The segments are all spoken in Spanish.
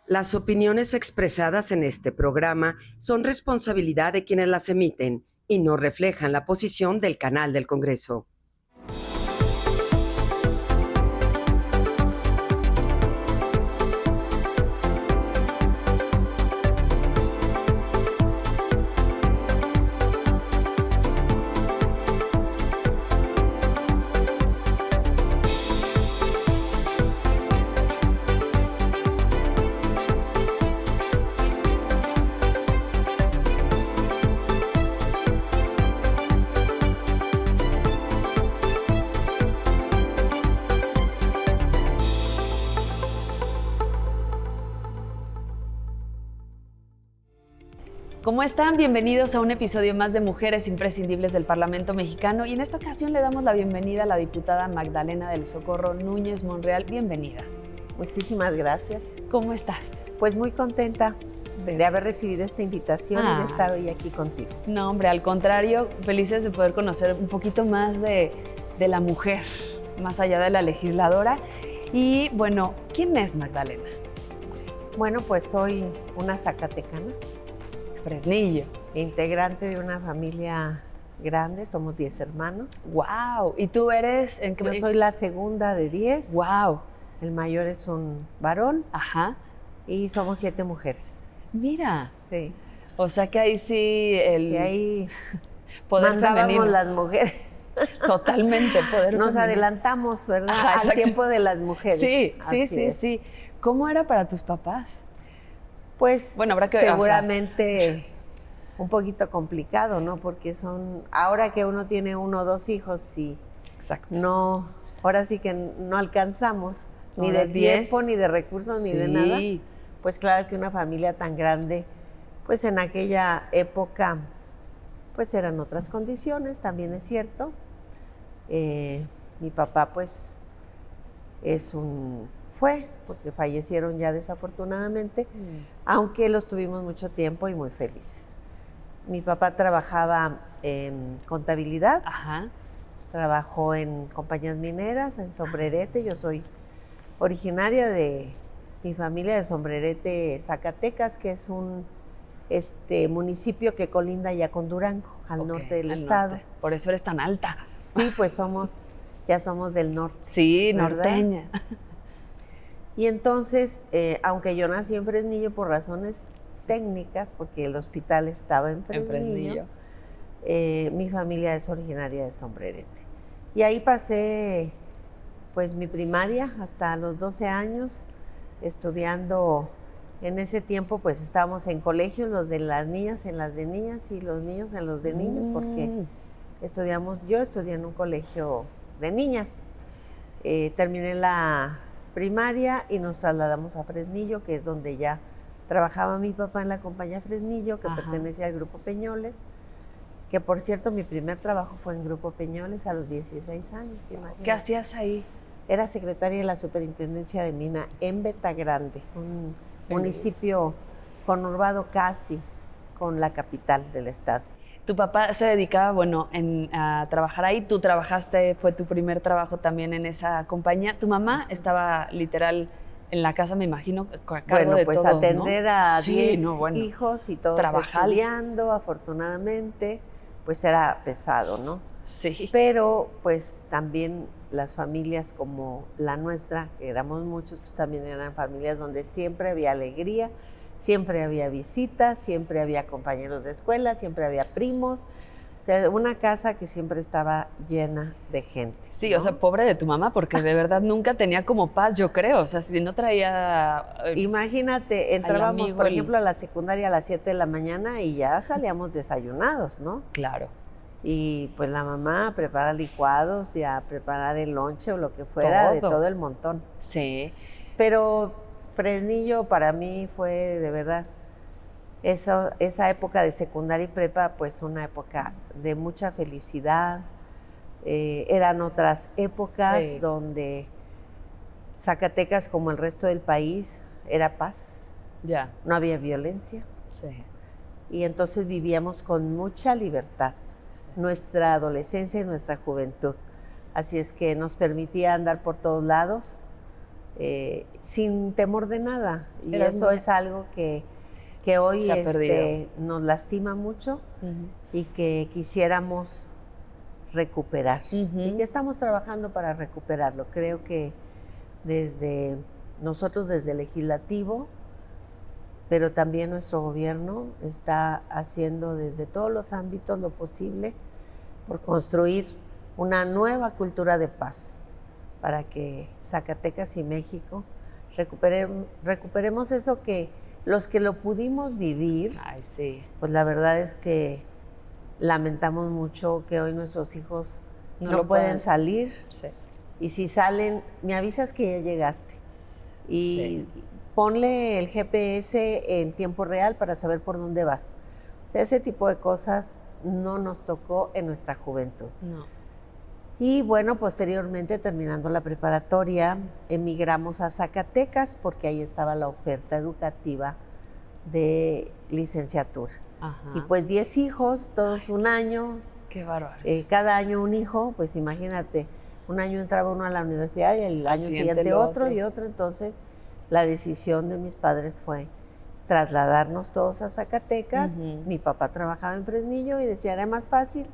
Las opiniones expresadas en este programa son responsabilidad de quienes las emiten y no reflejan la posición del canal del Congreso. ¿Cómo están? Bienvenidos a un episodio más de Mujeres Imprescindibles del Parlamento Mexicano y en esta ocasión le damos la bienvenida a la diputada Magdalena del Socorro Núñez Monreal. Bienvenida. Muchísimas gracias. ¿Cómo estás? Pues muy contenta de haber recibido esta invitación y de estar hoy aquí contigo. No, hombre, al contrario, felices de poder conocer un poquito más de la mujer, más allá de la legisladora. Y bueno, ¿quién es Magdalena? Bueno, pues soy una zacatecana. Fresnillo. Integrante de una familia grande, somos 10 hermanos. ¡Wow! ¿Y tú eres? Yo soy la segunda de 10. ¡Wow! El mayor es un varón. Ajá. Y somos 7 mujeres. Mira. Sí. O sea que ahí sí Y ahí poder mandábamos femenino. las mujeres. Totalmente, poder Nos femenino. adelantamos, ¿verdad? Ajá, al tiempo de las mujeres. Sí. ¿Cómo era para tus papás? Pues bueno, habrá que seguramente un poquito complicado, ¿no? Porque ahora que uno tiene 1 o 2 hijos y exacto. No, ahora sí que no alcanzamos ni ahora de tiempo, ni de recursos, ni de nada. Pues claro que una familia tan grande, pues en aquella época, pues eran otras condiciones, también es cierto. Mi papá pues fue, porque fallecieron ya desafortunadamente, aunque los tuvimos mucho tiempo y muy felices. Mi papá trabajaba en contabilidad. Ajá. Trabajó en compañías mineras, en Sombrerete. Yo soy originaria de mi familia de Sombrerete, Zacatecas, que es un municipio que colinda ya con Durango, al norte del estado. Norte. Por eso eres tan alta. Sí, pues ya somos del norte. Sí, ¿verdad? norteña. Y entonces, aunque yo nací en Fresnillo por razones técnicas, porque el hospital estaba en Fresnillo. Mi familia es originaria de Sombrerete. Y ahí pasé pues mi primaria hasta los 12 años estudiando. En ese tiempo pues estábamos en colegios, los de las niñas en las de niñas y los niños en los de niños, porque yo estudié en un colegio de niñas. Terminé la primaria y nos trasladamos a Fresnillo, que es donde ya trabajaba mi papá en la compañía Fresnillo, que pertenecía al Grupo Peñoles. Que por cierto, mi primer trabajo fue en Grupo Peñoles a los 16 años. Imagínate. ¿Qué hacías ahí? Era secretaria de la Superintendencia de Mina en Betagrande, un municipio conurbado casi con la capital del estado. Tu papá se dedicaba, a trabajar ahí. Tú trabajaste, fue tu primer trabajo también en esa compañía. Tu mamá estaba literal en la casa, me imagino, a cargo de pues todos, atender a 10 bueno. hijos y todos estudiando, afortunadamente. Pues era pesado, ¿no? Sí. Pero pues también las familias como la nuestra, que éramos muchos, pues también eran familias donde siempre había alegría, siempre había visitas, siempre había compañeros de escuela, siempre había primos. O sea, una casa que siempre estaba llena de gente. Sí, ¿no? O sea, pobre de tu mamá, porque de verdad nunca tenía como paz, yo creo. O sea, si no traía... Imagínate, entrábamos, por ejemplo, a la secundaria a las 7 de la mañana y ya salíamos desayunados, ¿no? Claro. Y pues la mamá a preparar licuados y a preparar el lonche o lo que fuera, de todo el montón. Sí. Pero Fresnillo para mí fue de verdad... Esa época de secundaria y prepa, pues una época de mucha felicidad. Eran otras épocas donde Zacatecas, como el resto del país, era paz. Ya. No había violencia. Sí. Y entonces vivíamos con mucha libertad nuestra adolescencia y nuestra juventud. Así es que nos permitía andar por todos lados. sin temor de nada. Y Eras eso muy- es algo que hoy Se ha perdido. nos lastima mucho y que quisiéramos recuperar. Y que estamos trabajando para recuperarlo. Creo que desde nosotros, desde el legislativo, pero también nuestro gobierno está haciendo desde todos los ámbitos lo posible por construir una nueva cultura de paz para que Zacatecas y México recuperemos eso que los que lo pudimos vivir, Ay, sí. pues la verdad es que lamentamos mucho que hoy nuestros hijos No no lo pueden puedan. salir, Sí. y si salen, me avisas que ya llegaste y ponle el GPS en tiempo real para saber por dónde vas. O sea, ese tipo de cosas no nos tocó en nuestra juventud. No. Y bueno, posteriormente, terminando la preparatoria, emigramos a Zacatecas porque ahí estaba la oferta educativa de licenciatura. Ajá. Y pues 10 hijos, todos un año, Qué bárbaro. cada año un hijo, pues imagínate, un año entraba uno a la universidad y el año siguiente lo otro y otro. Entonces, la decisión de mis padres fue trasladarnos todos a Zacatecas. Mi papá trabajaba en Fresnillo y decía, era más fácil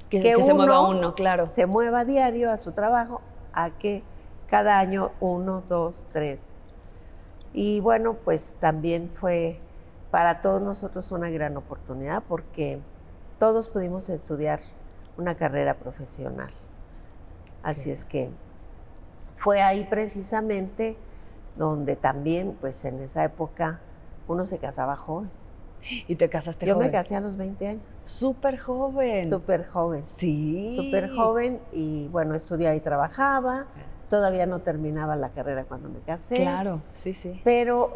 que se mueva uno, claro. se mueva diario a su trabajo a que cada año 1, 2, 3. Y bueno, pues también fue para todos nosotros una gran oportunidad porque todos pudimos estudiar una carrera profesional. Así es que fue ahí precisamente donde también, pues en esa época, uno se casaba joven. ¿Y te casaste Yo joven? me casé a los 20 años. Súper joven. Súper joven. Sí. Súper joven y bueno, estudiaba y trabajaba. Todavía no terminaba la carrera cuando me casé. Claro, sí, sí. Pero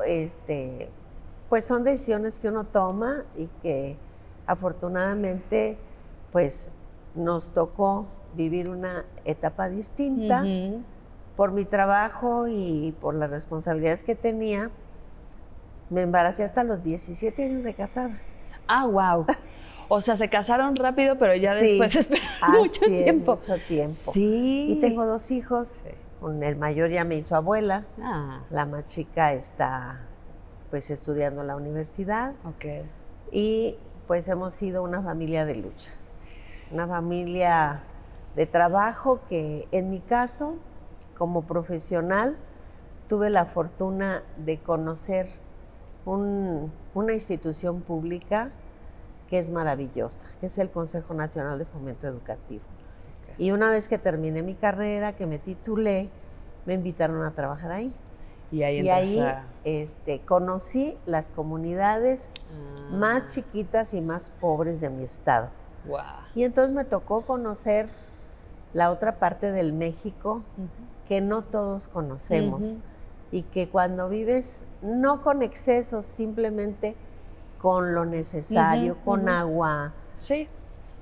pues son decisiones que uno toma y que afortunadamente pues nos tocó vivir una etapa distinta. Por mi trabajo y por las responsabilidades que tenía, me embaracé hasta los 17 años de casada. Ah, wow. O sea, se casaron rápido, pero ya Sí, después esperaron mucho tiempo. Mucho tiempo. Sí. Y tengo 2 hijos. Sí. El mayor ya me hizo abuela. Ah, La más chica está pues estudiando en la universidad. ok. Y pues hemos sido una familia de lucha. Una familia de trabajo que en mi caso, como profesional, tuve la fortuna de conocer una institución pública que es maravillosa, que es el Consejo Nacional de Fomento Educativo. Okay. Y una vez que terminé mi carrera, que me titulé, me invitaron a trabajar ahí. Y ahí conocí las comunidades más chiquitas y más pobres de mi estado. Wow. Y entonces me tocó conocer la otra parte del México que no todos conocemos y que cuando vives no con excesos, simplemente con lo necesario, con agua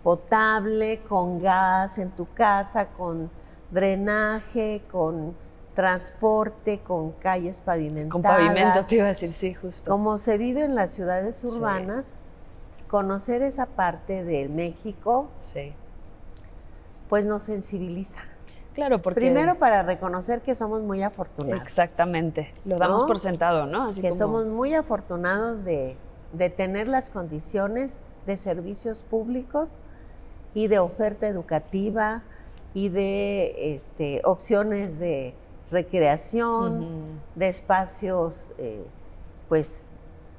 potable, con gas en tu casa, con drenaje, con transporte, con calles pavimentadas. Con pavimento, te iba a decir, sí, justo. Como se vive en las ciudades urbanas, conocer esa parte de México, pues nos sensibiliza. Claro, porque... Primero para reconocer que somos muy afortunados. Exactamente, lo damos por sentado, ¿no? Así que como... somos muy afortunados de tener las condiciones de servicios públicos y de oferta educativa y de opciones de recreación, de espacios pues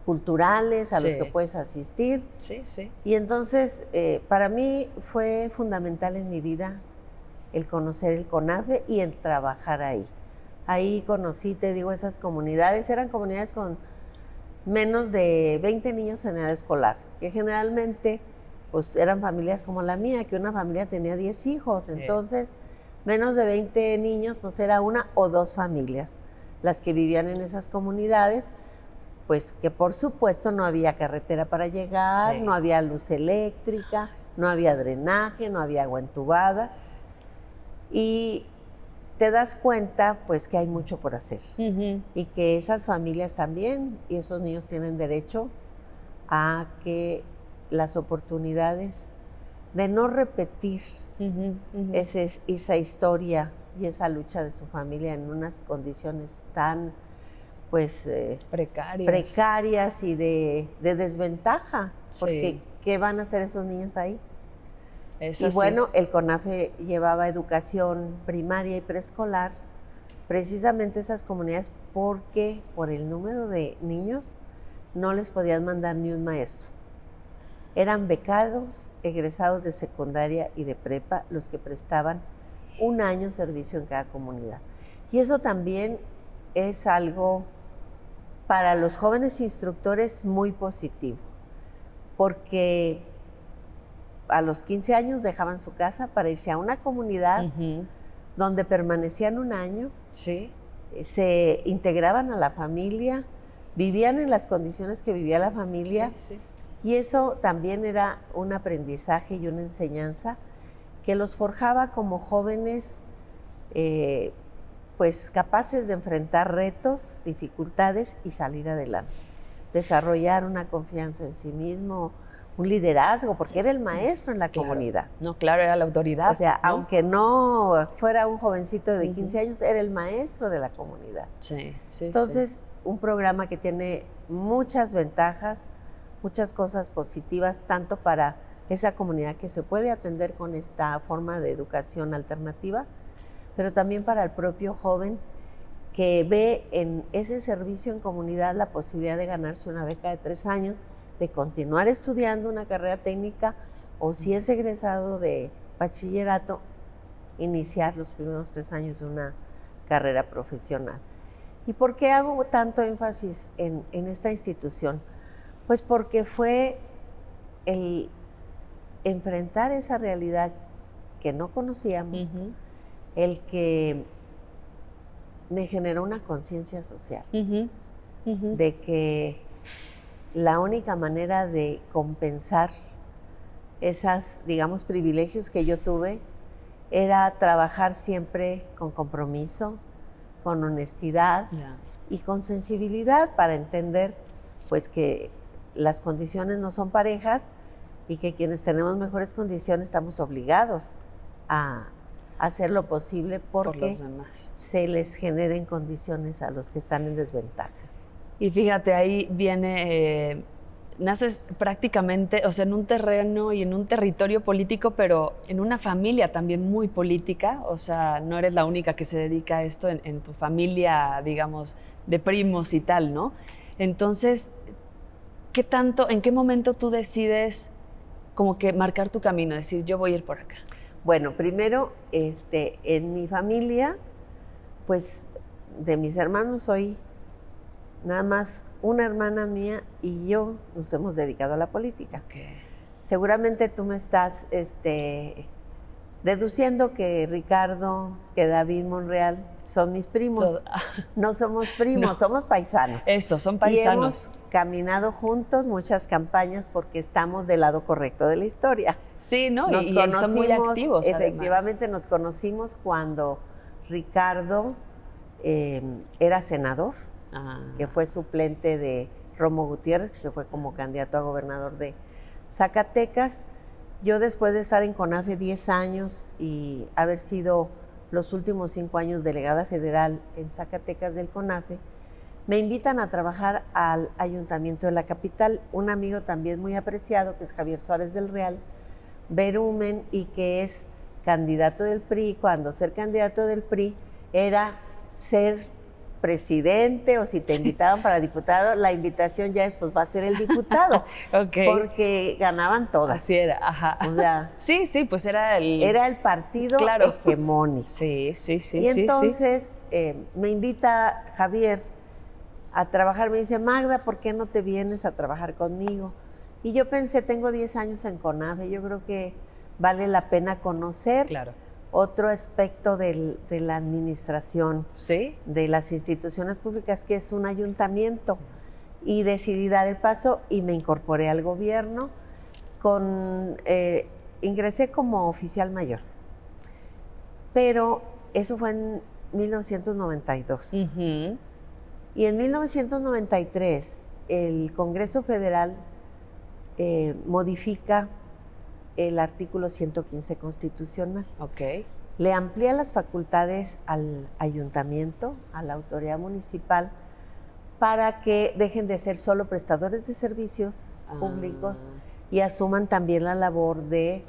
culturales a los que puedes asistir. Sí, sí. Y entonces para mí fue fundamental en mi vida el conocer el CONAFE y el trabajar ahí. Ahí conocí, te digo, esas comunidades. Eran comunidades con menos de 20 niños en edad escolar, que generalmente pues eran familias como la mía, que una familia tenía 10 hijos. Entonces, menos de 20 niños, pues era 1 o 2 familias las que vivían en esas comunidades, pues que por supuesto no había carretera para llegar, no había luz eléctrica, no había drenaje, no había agua entubada. Y te das cuenta, pues, que hay mucho por hacer. Y que esas familias también y esos niños tienen derecho a que las oportunidades de no repetir esa historia y esa lucha de su familia en unas condiciones tan, pues, precarias y de desventaja, porque ¿qué van a hacer esos niños ahí? Y bueno, el CONAFE llevaba educación primaria y preescolar, precisamente esas comunidades, porque por el número de niños no les podían mandar ni un maestro. Eran becados, egresados de secundaria y de prepa los que prestaban un año servicio en cada comunidad. Y eso también es algo para los jóvenes instructores muy positivo, porque a los 15 años dejaban su casa para irse a una comunidad donde permanecían un año, se integraban a la familia, vivían en las condiciones que vivía la familia, y eso también era un aprendizaje y una enseñanza que los forjaba como jóvenes pues capaces de enfrentar retos, dificultades y salir adelante. Desarrollar una confianza en sí mismo, un liderazgo, porque era el maestro en la comunidad. No, claro, era la autoridad. O sea, ¿no? Aunque no fuera un jovencito de 15 años, era el maestro de la comunidad. Entonces, un programa que tiene muchas ventajas, muchas cosas positivas, tanto para esa comunidad que se puede atender con esta forma de educación alternativa, pero también para el propio joven que ve en ese servicio en comunidad la posibilidad de ganarse una beca de 3 años, de continuar estudiando una carrera técnica, o si es egresado de bachillerato, iniciar los primeros 3 años de una carrera profesional. ¿Y por qué hago tanto énfasis en esta institución? Pues porque fue el enfrentar esa realidad que no conocíamos, el que me generó una conciencia social de que la única manera de compensar esas, digamos, privilegios que yo tuve era trabajar siempre con compromiso, con honestidad y con sensibilidad para entender pues que las condiciones no son parejas y que quienes tenemos mejores condiciones estamos obligados a hacer lo posible porque se les generen condiciones a los que están en desventaja. Y fíjate, ahí viene, naces prácticamente, o sea, en un terreno y en un territorio político, pero en una familia también muy política, o sea, no eres la única que se dedica a esto en tu familia, digamos, de primos y tal, ¿no? Entonces, ¿qué tanto, en qué momento tú decides como que marcar tu camino, decir, yo voy a ir por acá? Bueno, primero, en mi familia, pues de mis hermanos soy nada más una hermana mía y yo nos hemos dedicado a la política. Seguramente tú me estás deduciendo que Ricardo, que David Monreal son mis primos. No somos primos, no. Somos paisanos. Eso, son paisanos. Y hemos caminado juntos muchas campañas porque estamos del lado correcto de la historia. Sí, ¿no? Y son muy activos, efectivamente, además. Nos conocimos cuando Ricardo era senador, que fue suplente de Romo Gutiérrez, que se fue como candidato a gobernador de Zacatecas. Yo, después de estar en CONAFE 10 años y haber sido los últimos 5 años delegada federal en Zacatecas del CONAFE, me invitan a trabajar al Ayuntamiento de la capital. Un amigo también muy apreciado, que es Javier Suárez del Real, verumen, y que es candidato del PRI. Cuando ser candidato del PRI era ser presidente, o si te invitaban para diputado, la invitación ya después va a ser el diputado, porque ganaban todas. Así era, O sea, sí, pues era el partido hegemónico. Sí. Y entonces me invita Javier a trabajar, me dice, Magda, ¿por qué no te vienes a trabajar conmigo? Y yo pensé, tengo 10 años en CONAFE, yo creo que vale la pena conocer otro aspecto de la administración, de las instituciones públicas, que es un ayuntamiento. Y decidí dar el paso y me incorporé al gobierno. Ingresé como oficial mayor. Pero eso fue en 1992. Y en 1993 el Congreso Federal modifica el artículo 115 constitucional. le amplía las facultades al ayuntamiento, a la autoridad municipal, para que dejen de ser solo prestadores de servicios públicos y asuman también la labor de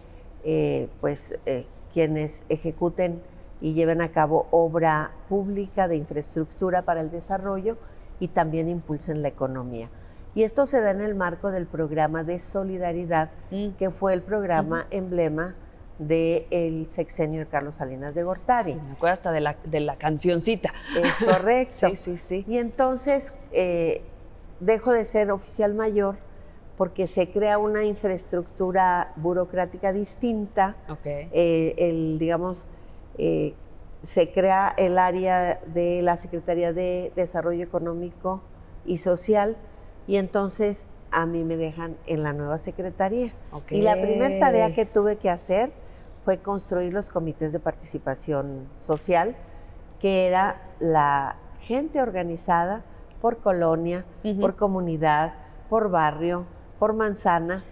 quienes ejecuten y lleven a cabo obra pública de infraestructura para el desarrollo y también impulsen la economía. Y esto se da en el marco del programa de solidaridad, que fue el programa emblema del sexenio de Carlos Salinas de Gortari. Sí, me acuerdo hasta de la cancioncita. Es correcto. Sí. Y entonces dejo de ser oficial mayor porque se crea una infraestructura burocrática distinta. Okay. Se crea el área de la Secretaría de Desarrollo Económico y Social, y entonces a mí me dejan en la nueva secretaría. Okay. Y la primera tarea que tuve que hacer fue construir los comités de participación social, que era la gente organizada por colonia, por comunidad, por barrio, por manzana,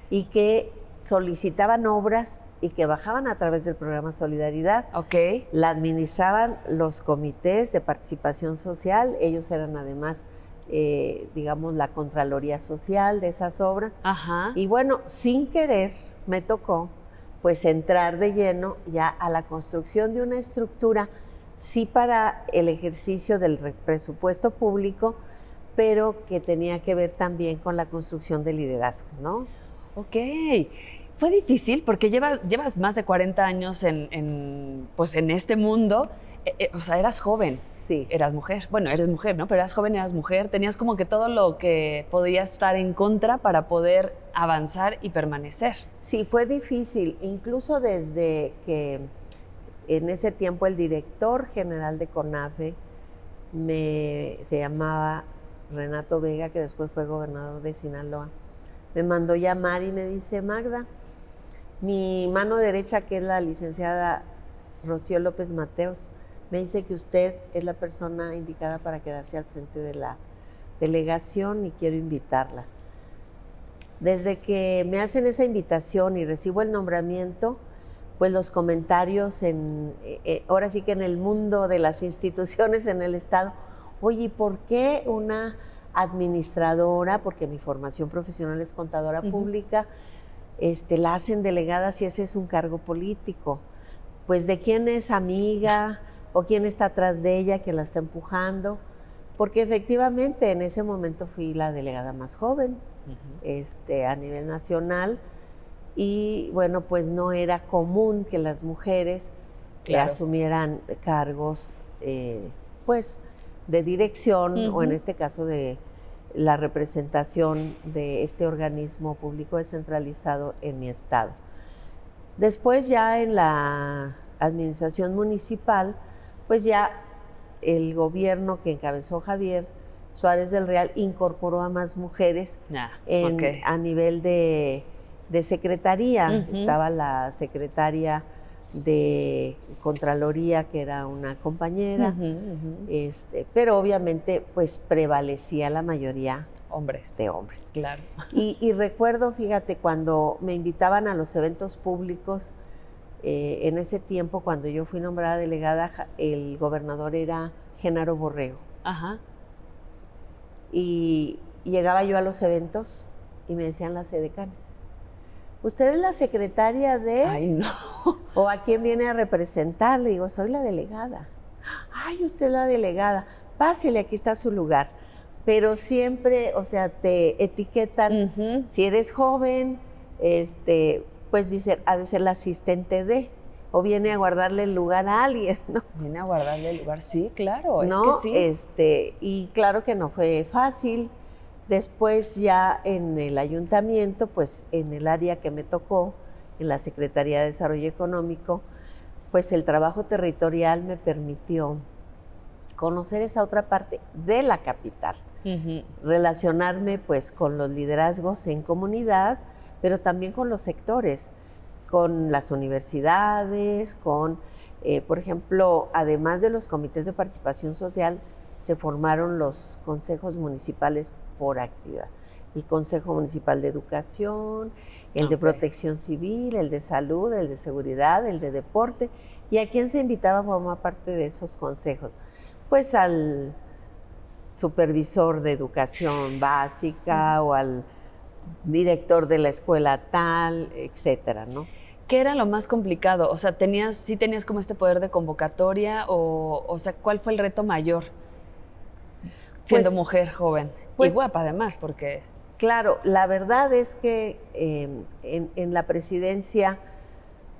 y que solicitaban obras y que bajaban a través del programa Solidaridad. Okay. La administraban los comités de participación social, ellos eran además, la Contraloría Social de esas obras. Ajá. Y bueno, sin querer me tocó pues entrar de lleno ya a la construcción de una estructura, sí para el ejercicio del presupuesto público, pero que tenía que ver también con la construcción de liderazgos, ¿no? Ok. Fue difícil porque llevas más de 40 años en este mundo. O sea, eras joven. Sí. Eras mujer. Bueno, eres mujer, ¿no? Pero eras joven, eras mujer. Tenías como que todo lo que podía estar en contra para poder avanzar y permanecer. Sí, fue difícil. Incluso desde que en ese tiempo el director general de CONAFE se llamaba Renato Vega, que después fue gobernador de Sinaloa, me mandó llamar y me dice: Magda, mi mano derecha, que es la licenciada Rocío López Mateos, me dice que usted es la persona indicada para quedarse al frente de la delegación y quiero invitarla. Desde que me hacen esa invitación y recibo el nombramiento, pues los comentarios ahora sí que en el mundo de las instituciones en el Estado: oye, ¿por qué una administradora, porque mi formación profesional es contadora pública, la hacen delegada si ese es un cargo político? Pues ¿de quién es amiga o quién está atrás de ella que la está empujando? Porque efectivamente en ese momento fui la delegada más joven a nivel nacional, y bueno, pues no era común que las mujeres asumieran cargos de dirección o en este caso de la representación de este organismo público descentralizado en mi estado. Después ya en la administración municipal, pues ya el gobierno que encabezó Javier Suárez del Real incorporó a más mujeres a nivel de secretaría. Estaba la secretaria de Contraloría, que era una compañera, pero obviamente pues prevalecía la mayoría de hombres. Claro. Y recuerdo, fíjate, cuando me invitaban a los eventos públicos, en ese tiempo, cuando yo fui nombrada delegada, el gobernador era Genaro Borrego. Ajá. Y llegaba yo a los eventos y me decían las edecanes: ¿usted es la secretaria de...? Ay, no. ¿O a quién viene a representar? Le digo: soy la delegada. Ay, usted es la delegada. Pásele, aquí está su lugar. Pero siempre, o sea, te etiquetan. Si eres joven, pues dicen, ha de ser la asistente de, o viene a guardarle el lugar a alguien, ¿no? Viene a guardarle el lugar, sí, claro, ¿no? Es que sí. Y claro que no fue fácil. Después ya en el ayuntamiento, pues en el área que me tocó, en la Secretaría de Desarrollo Económico, pues el trabajo territorial me permitió conocer esa otra parte de la capital, relacionarme pues con los liderazgos en comunidad, pero también con los sectores, con las universidades, por ejemplo, además de los comités de participación social, se formaron los consejos municipales por actividad. el Consejo Municipal de Educación, el de Protección Civil, el de Salud, el de Seguridad, el de Deporte. ¿Y a quién se invitaba a formar parte de esos consejos? Pues al supervisor de educación básica o al director de la escuela tal, etcétera, ¿no? ¿Qué era lo más complicado? O sea, ¿sí tenías como este poder de convocatoria o sea, ¿cuál fue el reto mayor siendo mujer joven? Y guapa además, porque... Claro, la verdad es que en la presidencia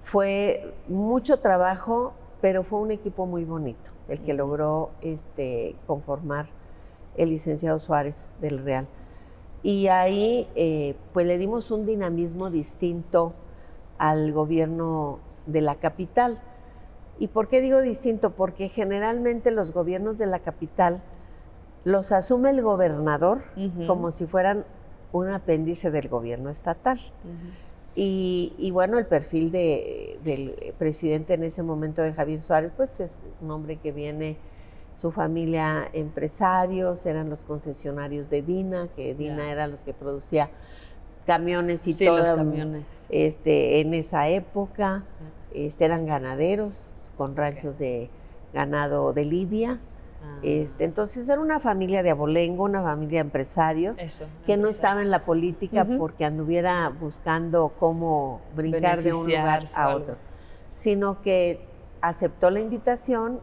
fue mucho trabajo, pero fue un equipo muy bonito el que logró conformar el licenciado Suárez del Real. Y ahí pues le dimos un dinamismo distinto al gobierno de la capital. ¿Y por qué digo distinto? Porque generalmente los gobiernos de la capital los asume el gobernador como si fueran un apéndice del gobierno estatal. Y bueno, el perfil del presidente en ese momento de Javier Suárez, pues es un hombre que viene, su familia empresarios, eran los concesionarios de Dina, que Dina era los que producía camiones y todo. Los camiones. En esa época, eran ganaderos con ranchos de ganado de lidia. Entonces era una familia de abolengo, una familia de empresarios que no estaba en la política porque anduviera buscando cómo brincar de un lugar a otro, sino que aceptó la invitación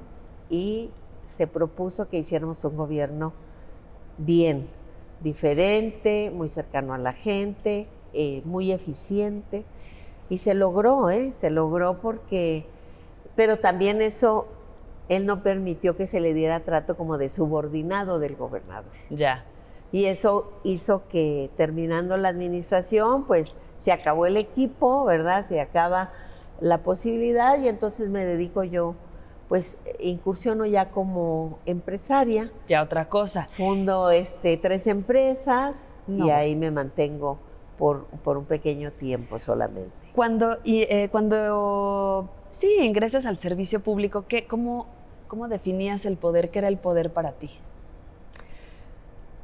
y se propuso que hiciéramos un gobierno bien, diferente, muy cercano a la gente, muy eficiente, y se logró porque, pero también eso, él no permitió que se le diera trato como de subordinado del gobernador. Ya. Y eso hizo que terminando la administración, pues se acabó el equipo, ¿verdad? Se acaba la posibilidad y entonces me dedico yo, pues incursiono ya como empresaria. Ya otra cosa. Fundo 3 empresas y ahí me mantengo por un pequeño tiempo solamente. Cuando sí ingresas al servicio público, ¿cómo definías el poder? ¿Qué era el poder para ti?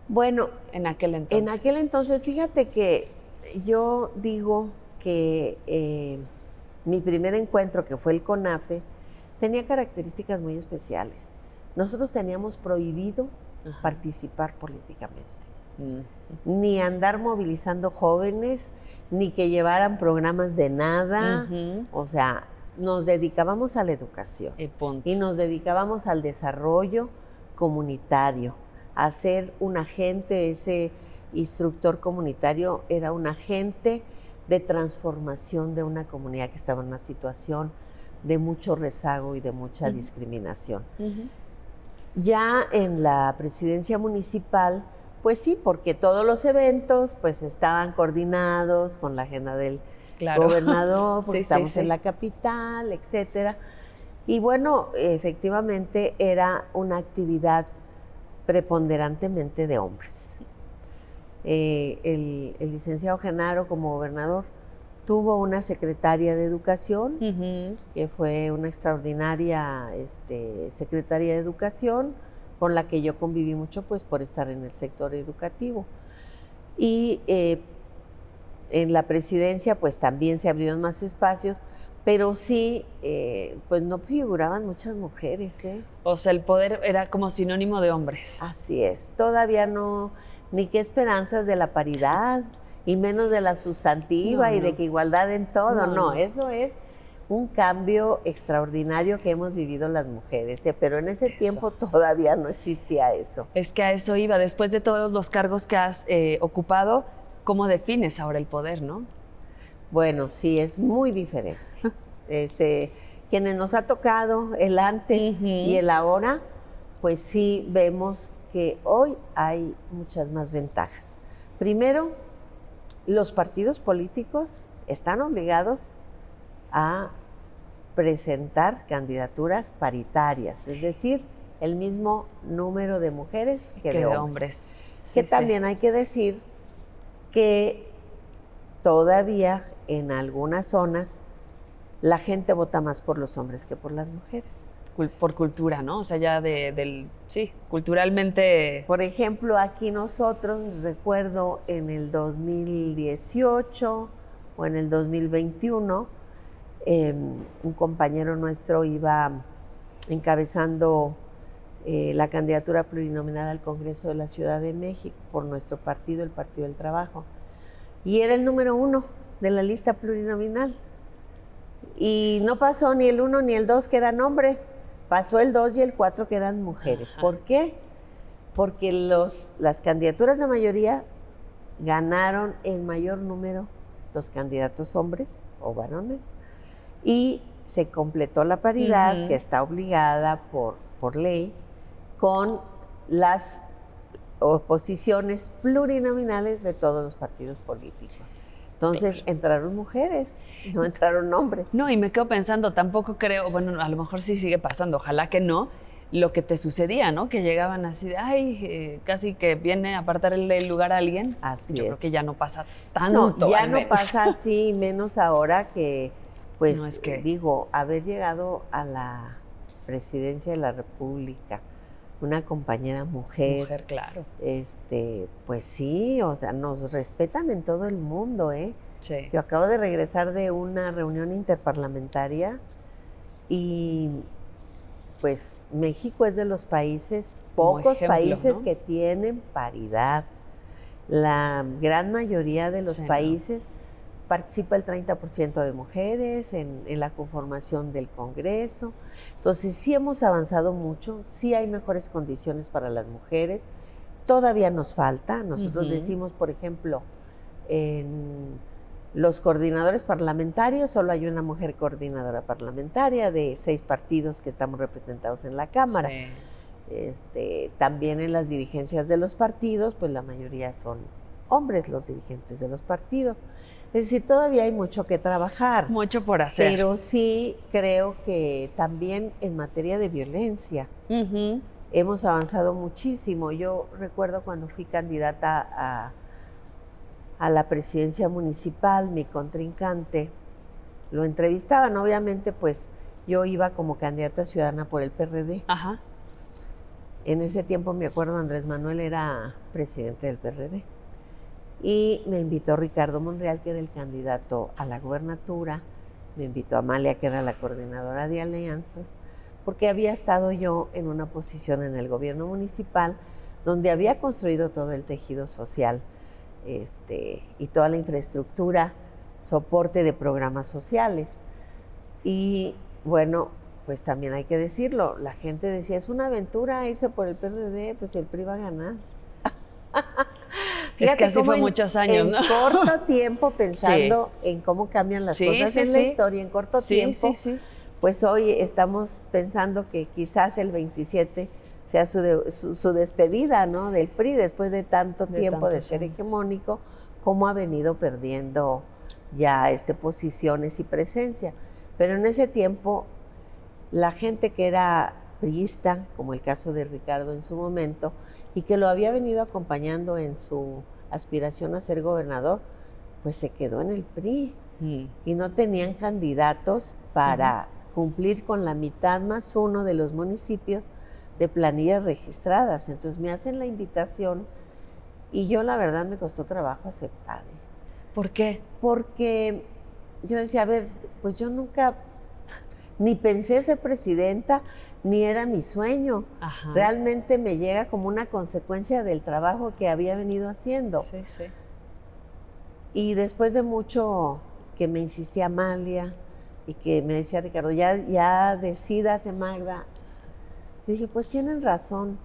Bueno, en aquel entonces. Fíjate que yo digo que mi primer encuentro, que fue el CONAFE, tenía características muy especiales. Nosotros teníamos prohibido participar políticamente, ni andar movilizando jóvenes, ni que llevaran programas de nada. O sea, nos dedicábamos a la educación y nos dedicábamos al desarrollo comunitario, a ser un agente. Ese instructor comunitario era un agente de transformación de una comunidad que estaba en una situación de mucho rezago y de mucha discriminación. Ya en la presidencia municipal, pues sí, porque todos los eventos pues estaban coordinados con la agenda del gobernador, porque estamos en la capital, etcétera. Y bueno, efectivamente era una actividad preponderantemente de hombres. El licenciado Genaro, como gobernador, tuvo una secretaria de educación, que fue una extraordinaria secretaria de educación, con la que yo conviví mucho, pues por estar en el sector educativo. Y en la presidencia, pues también se abrieron más espacios, pero sí, pues no figuraban muchas mujeres. O sea, el poder era como sinónimo de hombres. Así es, todavía no, ni qué esperanzas de la paridad, y menos de la sustantiva y de que igualdad en todo. No, eso es un cambio extraordinario que hemos vivido las mujeres, pero en ese tiempo todavía no existía eso. Es que a eso iba. Después de todos los cargos que has ocupado, ¿cómo defines ahora el poder, no? Bueno, sí, es muy diferente. Quienes nos ha tocado el antes y el ahora, pues sí vemos que hoy hay muchas más ventajas. Primero, los partidos políticos están obligados a presentar candidaturas paritarias, es decir, el mismo número de mujeres que de hombres. Que también hay que decir que todavía en algunas zonas la gente vota más por los hombres que por las mujeres. por cultura, ¿no? O sea, ya sí, culturalmente. Por ejemplo, aquí nosotros, recuerdo en el 2018 o en el 2021, un compañero nuestro iba encabezando la candidatura plurinominal al Congreso de la Ciudad de México por nuestro partido, el Partido del Trabajo. Y era el número 1 de la lista plurinominal. Y no pasó ni el 1 ni el 2, que eran hombres. Pasó el 2 y el 4, que eran mujeres. ¿Por qué? Porque las candidaturas de mayoría ganaron en mayor número los candidatos hombres o varones. Y se completó la paridad, que está obligada por ley, con las oposiciones plurinominales de todos los partidos políticos. Entonces entraron mujeres, no entraron hombres. No, y me quedo pensando, tampoco creo, bueno, a lo mejor sí sigue pasando, ojalá que no, lo que te sucedía, ¿no? Que llegaban así de, ay, casi que viene a apartarle el lugar a alguien. Así Yo es. creo que ya no pasa tanto. No, ya no pasa así, menos ahora que, pues, no, es que... digo, haber llegado a la presidencia de la República, una compañera mujer, claro. Pues sí, o sea, nos respetan en todo el mundo, ¿eh? Sí. Yo acabo de regresar de una reunión interparlamentaria y pues México es de los países, pocos países, ¿no?, que tienen paridad. La gran mayoría de los países participa el 30% de mujeres en la conformación del Congreso. Entonces sí hemos avanzado mucho, sí hay mejores condiciones para las mujeres. Todavía nos falta. Nosotros decimos, por ejemplo, en los coordinadores parlamentarios, solo hay una mujer coordinadora parlamentaria de 6 partidos que estamos representados en la Cámara. Sí. También en las dirigencias de los partidos, pues la mayoría son hombres los dirigentes de los partidos. Es decir, todavía hay mucho que trabajar. Mucho por hacer. Pero sí creo que también en materia de violencia hemos avanzado muchísimo. Yo recuerdo cuando fui candidata a la presidencia municipal, mi contrincante, lo entrevistaban, obviamente, pues yo iba como candidata ciudadana por el PRD. Ajá. En ese tiempo, me acuerdo, Andrés Manuel era presidente del PRD. Y me invitó Ricardo Monreal, que era el candidato a la gubernatura, me invitó Amalia, que era la coordinadora de alianzas, porque había estado yo en una posición en el gobierno municipal donde había construido todo el tejido social y toda la infraestructura, soporte de programas sociales. Y bueno, pues también hay que decirlo, la gente decía, es una aventura irse por el PRD, pues el PRI va a ganar. Es que así fue muchos años, ¿no? En corto tiempo, pensando en cómo cambian las cosas en la historia, en corto tiempo, pues hoy estamos pensando que quizás el 27 sea su despedida, ¿no?, del PRI, después de tanto tiempo de ser hegemónico, cómo ha venido perdiendo ya posiciones y presencia. Pero en ese tiempo, la gente que era priista, como el caso de Ricardo en su momento, y que lo había venido acompañando en su aspiración a ser gobernador, pues se quedó en el PRI y no tenían candidatos para cumplir con la mitad más uno de los municipios de planillas registradas. Entonces me hacen la invitación y yo la verdad me costó trabajo aceptar. ¿Por qué? Porque yo decía, a ver, pues yo nunca ni pensé ser presidenta, ni era mi sueño. Ajá. Realmente me llega como una consecuencia del trabajo que había venido haciendo. Sí, sí. Y después de mucho que me insistía Amalia y que me decía Ricardo, ya decídase, Magda. Yo dije, pues tienen razón.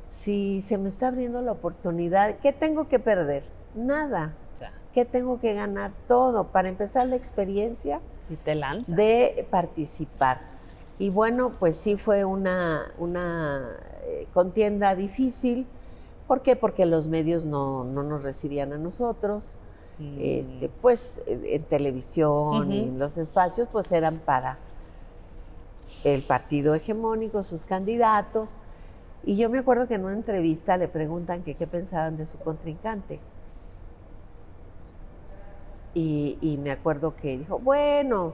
Si se me está abriendo la oportunidad, ¿qué tengo que perder? Nada. Ya. ¿Qué tengo que ganar? Todo. Para empezar, la experiencia. Y te lanzas. De participar. Y bueno, pues sí fue una contienda difícil. ¿Por qué? Porque los medios no nos recibían a nosotros. Pues en televisión y en los espacios, pues eran para el partido hegemónico, sus candidatos. Y yo me acuerdo que en una entrevista le preguntan que qué pensaban de su contrincante. Y me acuerdo que dijo, bueno,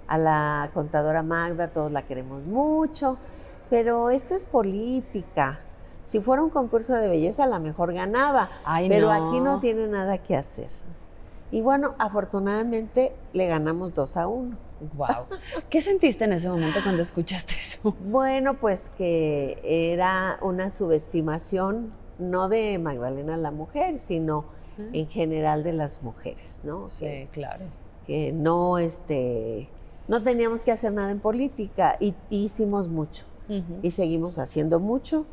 a la contadora Magda, todos la queremos mucho, pero esto es política. Si fuera un concurso de belleza, a lo mejor ganaba, pero aquí no tiene nada que hacer. Y bueno, afortunadamente le ganamos 2-1. Wow. ¿Qué sentiste en ese momento cuando escuchaste eso? Bueno, pues que era una subestimación, no de Magdalena la mujer, sino en general de las mujeres, ¿no? Sí, claro. Que no, no teníamos que hacer nada en política y hicimos mucho. Y seguimos haciendo mucho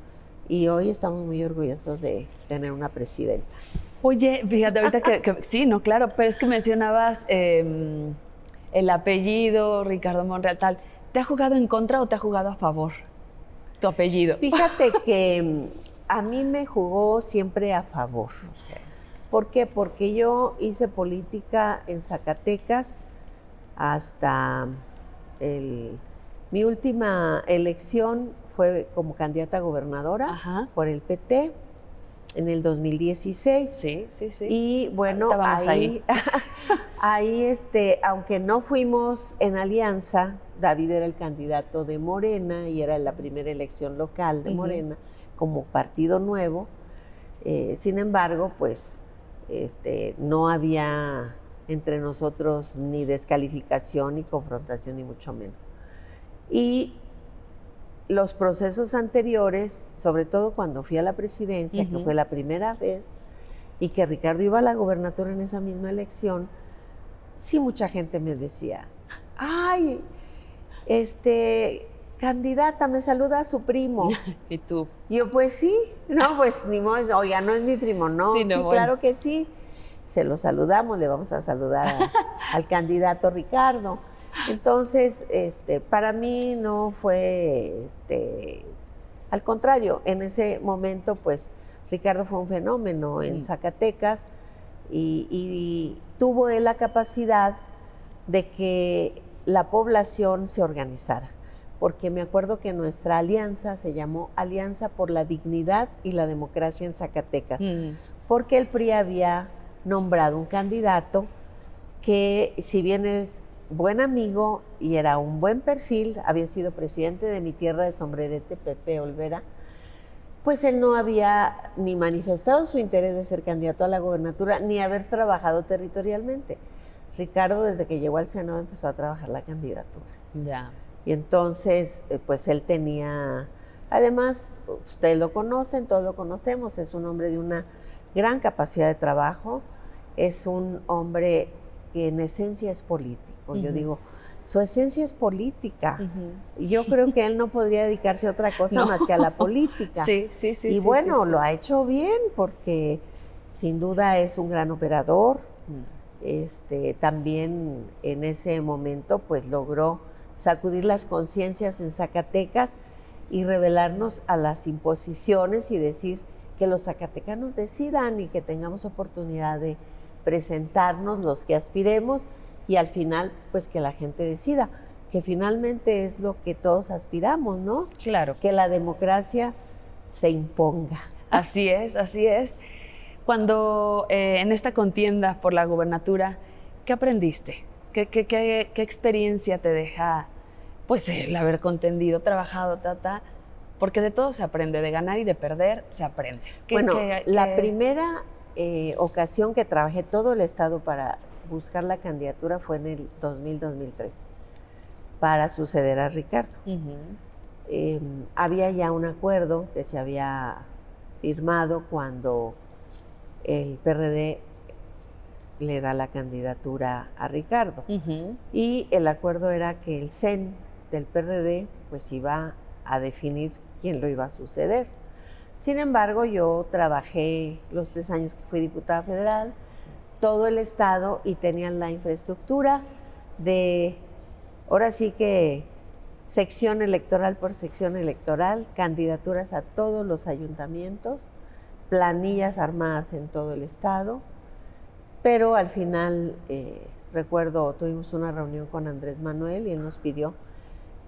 y hoy estamos muy orgullosos de tener una presidenta. Oye, fíjate, ahorita que sí, no, claro, pero es que mencionabas el apellido, Ricardo Monreal, tal. ¿Te ha jugado en contra o te ha jugado a favor tu apellido? Fíjate que a mí me jugó siempre a favor. Okay. ¿Por qué? Porque yo hice política en Zacatecas hasta mi última elección fue como candidata a gobernadora por el PT en el 2016. Sí. Y bueno, ahí aunque no fuimos en alianza, David era el candidato de Morena y era la primera elección local de Morena como partido nuevo. Sin embargo, pues no había entre nosotros ni descalificación, ni confrontación, ni mucho menos. Y los procesos anteriores, sobre todo cuando fui a la presidencia, que fue la primera vez, y que Ricardo iba a la gobernatura en esa misma elección, sí mucha gente me decía, ay, candidata, me saluda a su primo. ¿Y tú? Yo, pues sí, no, pues ni modo, oiga, no es mi primo, no, sí, bueno. Claro que sí. Se lo saludamos, le vamos a saludar al candidato Ricardo. Entonces, para mí no fue, al contrario, en ese momento, pues, Ricardo fue un fenómeno en Zacatecas y tuvo él la capacidad de que la población se organizara, porque me acuerdo que nuestra alianza se llamó Alianza por la Dignidad y la Democracia en Zacatecas, porque el PRI había nombrado un candidato que, si bien es buen amigo y era un buen perfil, había sido presidente de mi tierra de Sombrerete, Pepe Olvera, pues él no había ni manifestado su interés de ser candidato a la gobernatura, ni haber trabajado territorialmente. Ricardo, desde que llegó al Senado, empezó a trabajar la candidatura. Ya. Y entonces, pues él tenía, además, ustedes lo conocen, todos lo conocemos, es un hombre de una gran capacidad de trabajo, es un hombre que en esencia es político. Yo digo, su esencia es política. Y yo creo que él no podría dedicarse a otra cosa más que a la política. Sí. Y bueno, lo ha hecho bien porque sin duda es un gran operador. También en ese momento pues logró sacudir las conciencias en Zacatecas y revelarnos a las imposiciones y decir que los zacatecanos decidan y que tengamos oportunidad de presentarnos los que aspiremos y al final pues que la gente decida, que finalmente es lo que todos aspiramos, ¿no? Claro. Que la democracia se imponga. Así es, así es. Cuando en esta contienda por la gubernatura, ¿qué aprendiste? ¿Qué experiencia te deja pues el haber contendido, trabajado, porque de todo se aprende, de ganar y de perder se aprende. Bueno, la primera ocasión que trabajé todo el estado para buscar la candidatura fue en el 2000-2003, para suceder a Ricardo. Había ya un acuerdo que se había firmado cuando el PRD le da la candidatura a Ricardo. Y el acuerdo era que el CEN del PRD pues iba a definir quién lo iba a suceder. Sin embargo, yo trabajé los 3 años que fui diputada federal, todo el estado, y tenían la infraestructura de, ahora sí que sección electoral por sección electoral, candidaturas a todos los ayuntamientos, planillas armadas en todo el estado, pero al final, recuerdo, tuvimos una reunión con Andrés Manuel y él nos pidió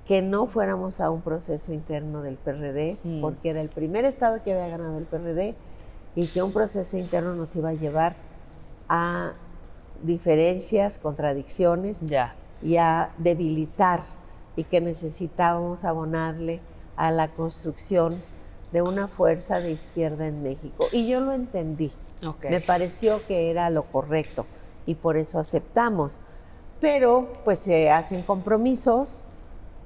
que no fuéramos a un proceso interno del PRD, porque era el primer estado que había ganado el PRD y que un proceso interno nos iba a llevar a diferencias, contradicciones, y a debilitar, y que necesitábamos abonarle a la construcción de una fuerza de izquierda en México. Y yo lo entendí. Okay. Me pareció que era lo correcto y por eso aceptamos. Pero pues se hacen compromisos.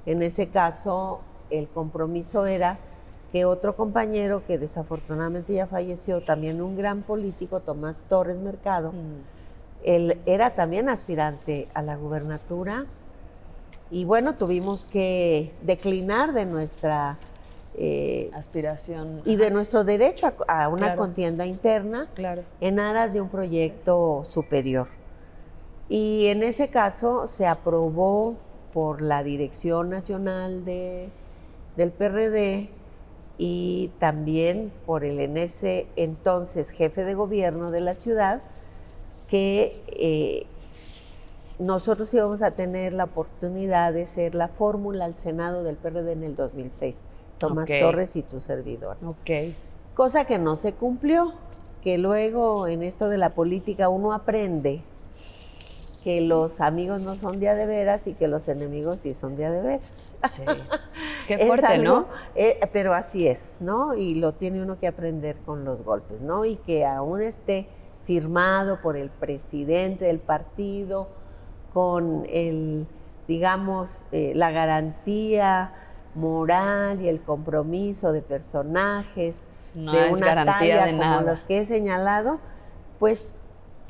En ese caso, el compromiso era que otro compañero que desafortunadamente ya falleció, también un gran político, Tomás Torres Mercado, él era también aspirante a la gubernatura, y bueno, tuvimos que declinar de nuestra aspiración y de nuestro derecho a una claro. contienda interna claro. en aras de un proyecto superior. Y en ese caso se aprobó por la Dirección Nacional del PRD y también por el en ese entonces jefe de gobierno de la ciudad, que nosotros íbamos a tener la oportunidad de ser la fórmula al Senado del PRD en el 2006, Tomás Torres y tu servidor. Cosa que no se cumplió, que luego en esto de la política uno aprende que los amigos no son de a de veras y que los enemigos sí son de a de veras. Sí. Qué fuerte, algo, ¿no? Pero así es, ¿no? Y lo tiene uno que aprender con los golpes, ¿no? Y que aún esté firmado por el presidente del partido, con el, digamos, la garantía moral y el compromiso de personajes no de es una garantía talla de como nada. los que he señalado, pues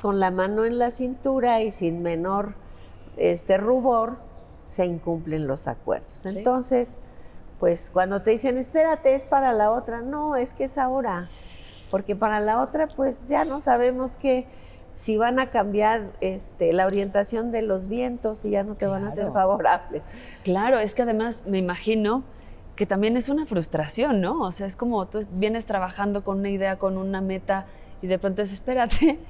con la mano en la cintura y sin menor rubor se incumplen los acuerdos. ¿Sí? Entonces, pues cuando te dicen, espérate, es para la otra, no, es que es ahora, porque para la otra pues ya no sabemos si van a cambiar la orientación de los vientos y ya no te van a ser favorables. Claro, es que además me imagino que también es una frustración, ¿no? O sea, es como tú vienes trabajando con una idea, con una meta y de pronto es, espérate.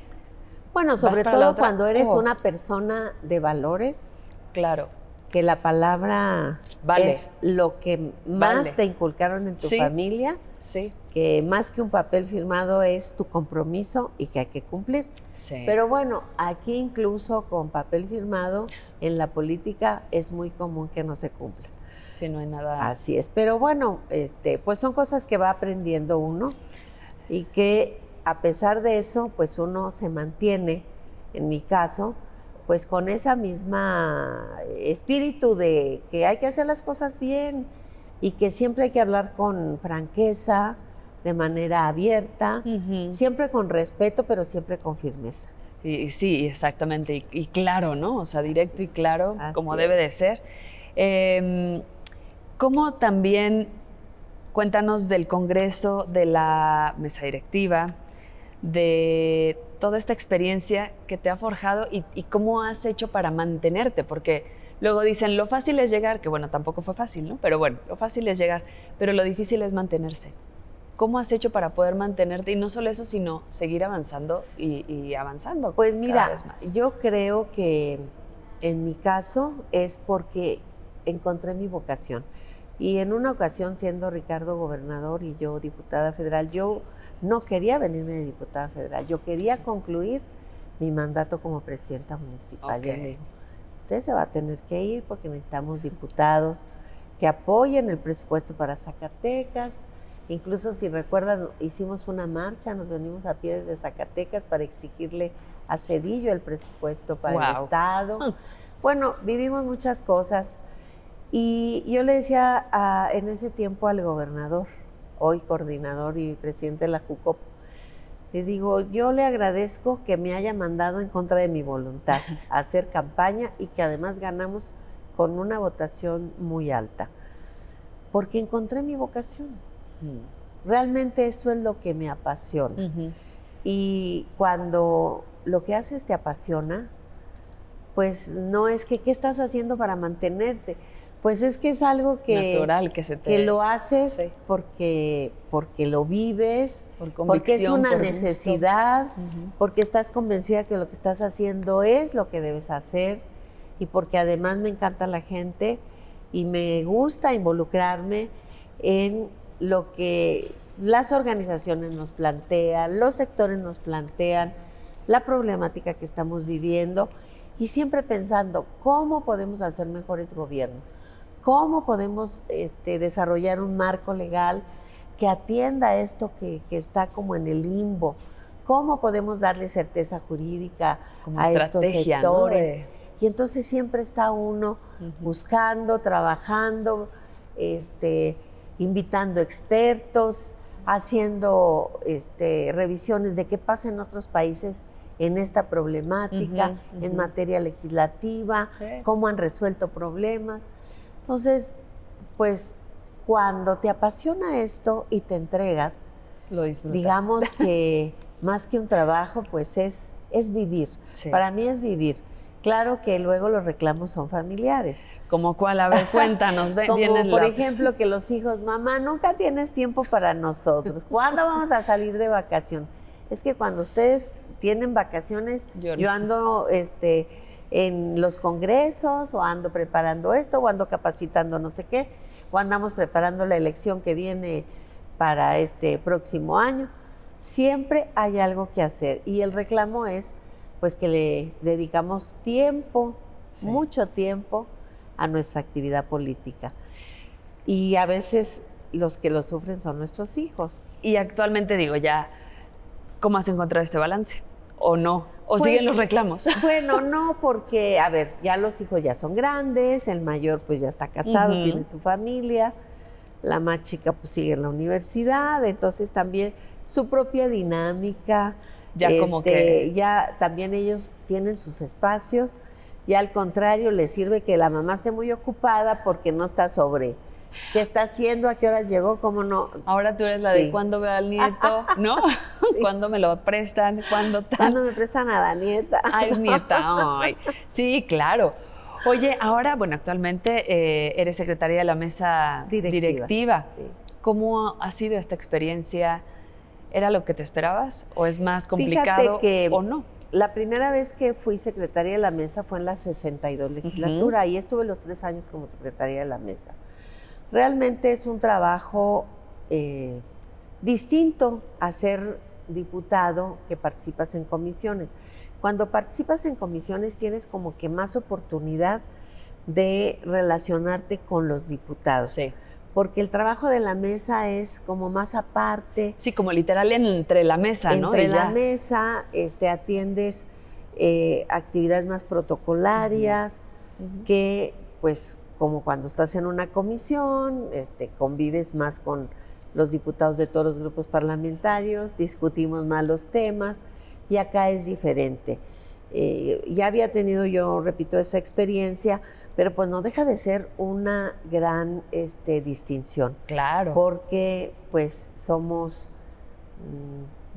Bueno, sobre todo cuando eres una persona de valores. Claro. Que la palabra es lo que más te inculcaron en tu familia. Sí. Que más que un papel firmado es tu compromiso y que hay que cumplir. Sí. Pero bueno, aquí incluso con papel firmado en la política es muy común que no se cumpla. Sí, no hay nada. Así es. Pero bueno, pues son cosas que va aprendiendo uno y que a pesar de eso, pues uno se mantiene, en mi caso, pues con esa misma espíritu de que hay que hacer las cosas bien y que siempre hay que hablar con franqueza, de manera abierta, siempre con respeto, pero siempre con firmeza. Y sí, exactamente, y claro, ¿no? O sea, directo y claro, como debe de ser. ¿Cómo también, cuéntanos del Congreso, de la mesa directiva, de toda esta experiencia que te ha forjado y cómo has hecho para mantenerte? Porque luego dicen, lo fácil es llegar, que bueno, tampoco fue fácil, ¿no? Pero bueno, lo fácil es llegar, pero lo difícil es mantenerse. ¿Cómo has hecho para poder mantenerte? Y no solo eso, sino seguir avanzando y avanzando. Pues mira, cada vez más. Yo creo que en mi caso es porque encontré mi vocación. Y en una ocasión, siendo Ricardo gobernador y yo diputada federal, yo no quería venirme de diputada federal, yo quería concluir mi mandato como presidenta municipal. Y él me dijo, usted se va a tener que ir porque necesitamos diputados que apoyen el presupuesto para Zacatecas. Incluso si recuerdan, hicimos una marcha, nos venimos a pie desde Zacatecas para exigirle a Zedillo el presupuesto para el Estado. Bueno, vivimos muchas cosas. Y yo le decía en ese tiempo al gobernador, hoy coordinador y presidente de la JUCOP, le digo, yo le agradezco que me haya mandado en contra de mi voluntad a hacer campaña y que además ganamos con una votación muy alta, porque encontré mi vocación. Realmente esto es lo que me apasiona. Y cuando lo que haces te apasiona, pues no es que, ¿qué estás haciendo para mantenerte? Pues es que es algo que, natural, que lo haces porque lo vives, porque es una necesidad, porque estás convencida que lo que estás haciendo es lo que debes hacer y porque además me encanta la gente y me gusta involucrarme en lo que las organizaciones nos plantean, los sectores nos plantean, la problemática que estamos viviendo. y siempre pensando cómo podemos hacer mejores gobiernos, cómo podemos desarrollar un marco legal que atienda esto que está como en el limbo, cómo podemos darle certeza jurídica como a estos sectores. ¿No? Y entonces siempre está uno buscando, trabajando, invitando expertos, haciendo revisiones de qué pasa en otros países en esta problemática, en materia legislativa, cómo han resuelto problemas. Entonces, pues, cuando te apasiona esto y te entregas, lo disfrutas. Digamos que más que un trabajo, pues es vivir. Sí. Para mí es vivir. Claro que luego los reclamos son familiares. ¿Como cuál? A ver, cuéntanos. Como por ejemplo que los hijos, mamá, nunca tienes tiempo para nosotros. ¿Cuándo vamos a salir de vacación? Es que cuando ustedes tienen vacaciones, yo ando en los congresos, o ando preparando esto, o ando capacitando no sé qué, o andamos preparando la elección que viene para este próximo año. Siempre hay algo que hacer y el reclamo es pues que le dedicamos tiempo, mucho tiempo a nuestra actividad política. Y a veces los que lo sufren son nuestros hijos. Y actualmente digo, ya, ¿cómo has encontrado este balance? ¿O no? ¿O pues, siguen los reclamos? Bueno, no, porque, a ver, ya los hijos ya son grandes, el mayor pues ya está casado, tiene su familia, la más chica pues sigue en la universidad, entonces también su propia dinámica. Ya como que... Ya también ellos tienen sus espacios, y al contrario les sirve que la mamá esté muy ocupada porque no está sobre qué está haciendo, a qué horas llegó, cómo no. Ahora tú eres la de cuándo veo al nieto, ¿no? Sí. ¿Cuándo me lo prestan? ¿Cuándo tal? ¿Cuándo me prestan a la nieta? Ay, nieta, ay. Sí, claro. Oye, ahora, bueno, actualmente eres secretaria de la mesa directiva. Sí. ¿Cómo ha sido esta experiencia? ¿Era lo que te esperabas? ¿O es más complicado o no? La primera vez que fui secretaria de la mesa fue en la 62 legislatura. Ahí estuve los 3 años como secretaria de la mesa. Realmente es un trabajo distinto a ser diputado que participas en comisiones. Cuando participas en comisiones tienes como que más oportunidad de relacionarte con los diputados. Sí. Porque el trabajo de la mesa es como más aparte. Sí, como literal entre la mesa, ¿no? Entre la mesa atiendes actividades más protocolarias, que pues como cuando estás en una comisión, convives más con los diputados de todos los grupos parlamentarios, discutimos más los temas, y acá es diferente. Ya había tenido yo, repito, esa experiencia, pero pues no deja de ser una gran distinción. Claro. Porque pues somos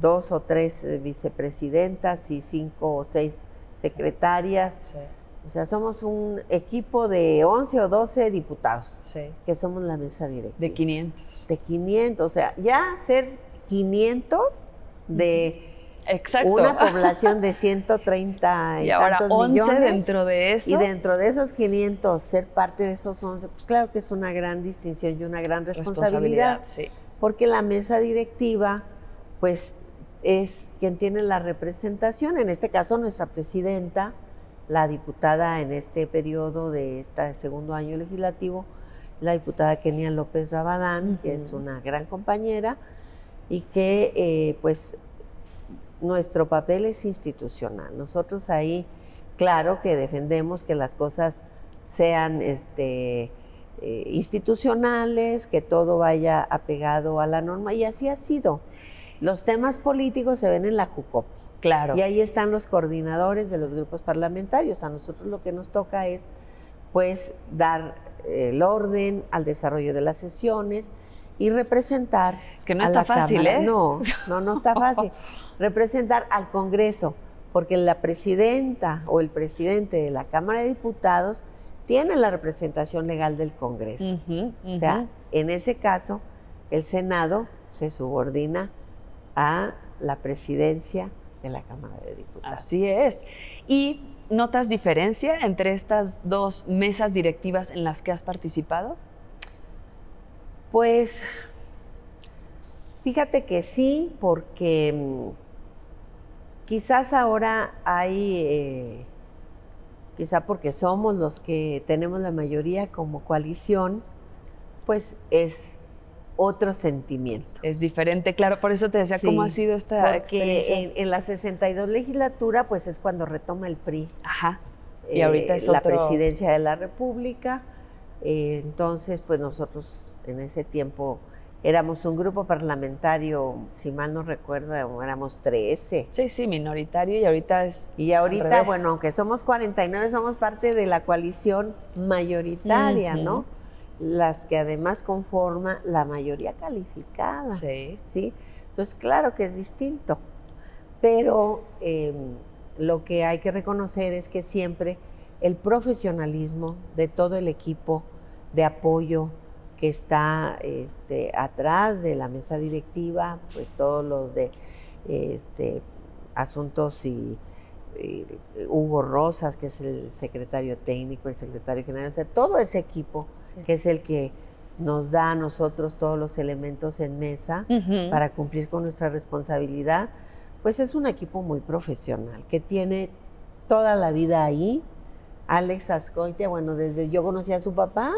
2 o 3 vicepresidentas y 5 o 6 secretarias. Sí. O sea, somos un equipo de 11 o 12 diputados, que somos la mesa directiva. De 500. De 500, o sea, ya ser 500 de... Exacto. Una población de 130 y ahora tantos 11 millones. Dentro de eso. Y dentro de esos 500, ser parte de esos 11, pues claro que es una gran distinción y una gran responsabilidad. Sí. Porque la mesa directiva, pues, es quien tiene la representación. En este caso, nuestra presidenta, la diputada en este periodo de este segundo año legislativo, la diputada Kenia López Rabadán, que es una gran compañera, y que, pues, nuestro papel es institucional. Nosotros ahí, claro que defendemos que las cosas sean institucionales, que todo vaya apegado a la norma, y así ha sido. Los temas políticos se ven en la Jucopo. Claro. Y ahí están los coordinadores de los grupos parlamentarios. A nosotros lo que nos toca es, pues, dar el orden al desarrollo de las sesiones y representar. Que no está fácil, Cámara. ¿eh? No está fácil. Representar al Congreso, porque la presidenta o el presidente de la Cámara de Diputados tiene la representación legal del Congreso. O sea, en ese caso, el Senado se subordina a la presidencia de la Cámara de Diputados. Así es. ¿Y notas diferencia entre estas dos mesas directivas en las que has participado? Pues, fíjate que sí, porque quizás ahora hay quizá porque somos los que tenemos la mayoría como coalición, pues es otro sentimiento. Es diferente, claro, por eso te decía cómo ha sido esta experiencia. Porque en la 62 legislatura, pues es cuando retoma el PRI. Ajá. Y ahorita es la presidencia de la República. Entonces, pues nosotros en ese tiempo éramos un grupo parlamentario, si mal no recuerdo, éramos 13. Sí, minoritario, y ahorita es. Y ahorita, bueno, aunque somos 49, somos parte de la coalición mayoritaria, ¿no? Las que además conforma la mayoría calificada. Sí. Entonces, claro que es distinto, pero lo que hay que reconocer es que siempre el profesionalismo de todo el equipo de apoyo que está atrás de la mesa directiva, pues todos los de asuntos y Hugo Rosas, que es el secretario técnico, el secretario general, o sea, todo ese equipo que es el que nos da a nosotros todos los elementos en mesa para cumplir con nuestra responsabilidad, pues es un equipo muy profesional, que tiene toda la vida ahí. Alex Azcoitia, bueno, desde yo conocí a su papá,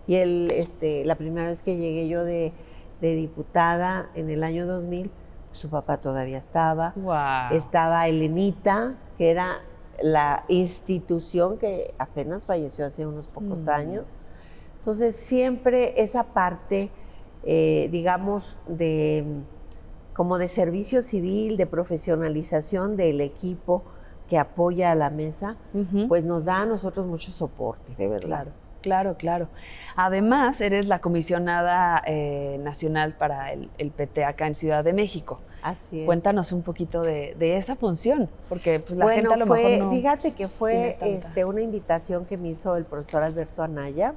y él, la primera vez que llegué yo de diputada en el año 2000, su papá todavía estaba. Wow. Estaba Elenita, que era la institución que apenas falleció hace unos pocos años. Entonces, siempre esa parte, digamos, como de servicio civil, de profesionalización del equipo que apoya a la mesa, pues nos da a nosotros mucho soporte, de verdad. Claro. Además, eres la comisionada nacional para el PT acá en Ciudad de México. Así es. Cuéntanos un poquito de esa función, porque pues, la gente a lo mejor no. Fíjate que fue una invitación que me hizo el profesor Alberto Anaya,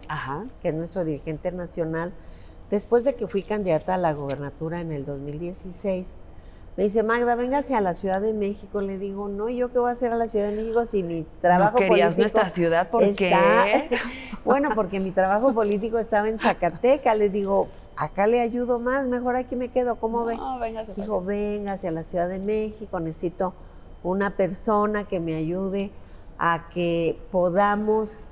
que es nuestro dirigente nacional, después de que fui candidata a la gobernatura en el 2016. Me dice, Magda, véngase a la Ciudad de México. Le digo, no, ¿yo qué voy a hacer a la Ciudad de México si mi trabajo político... ¿No querías nuestra ciudad? ¿Por qué? Bueno, porque mi trabajo político estaba en Zacatecas. Le digo, acá le ayudo más, mejor aquí me quedo. ¿Cómo ve? Véngase. Dijo, véngase a la Ciudad de México. Necesito una persona que me ayude a que podamos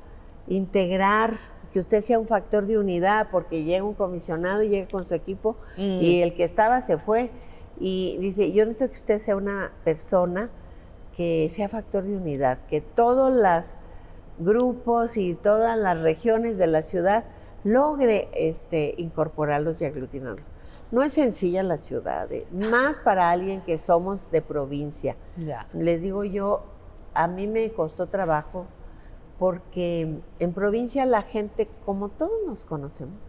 integrar, que usted sea un factor de unidad, porque llega un comisionado y llega con su equipo y el que estaba se fue. Y dice, yo necesito que usted sea una persona que sea factor de unidad, que todos los grupos y todas las regiones de la ciudad logre incorporarlos y aglutinarlos. No es sencilla la ciudad, más para alguien que somos de provincia. Ya. Les digo yo, a mí me costó trabajo porque en provincia la gente, como todos nos conocemos,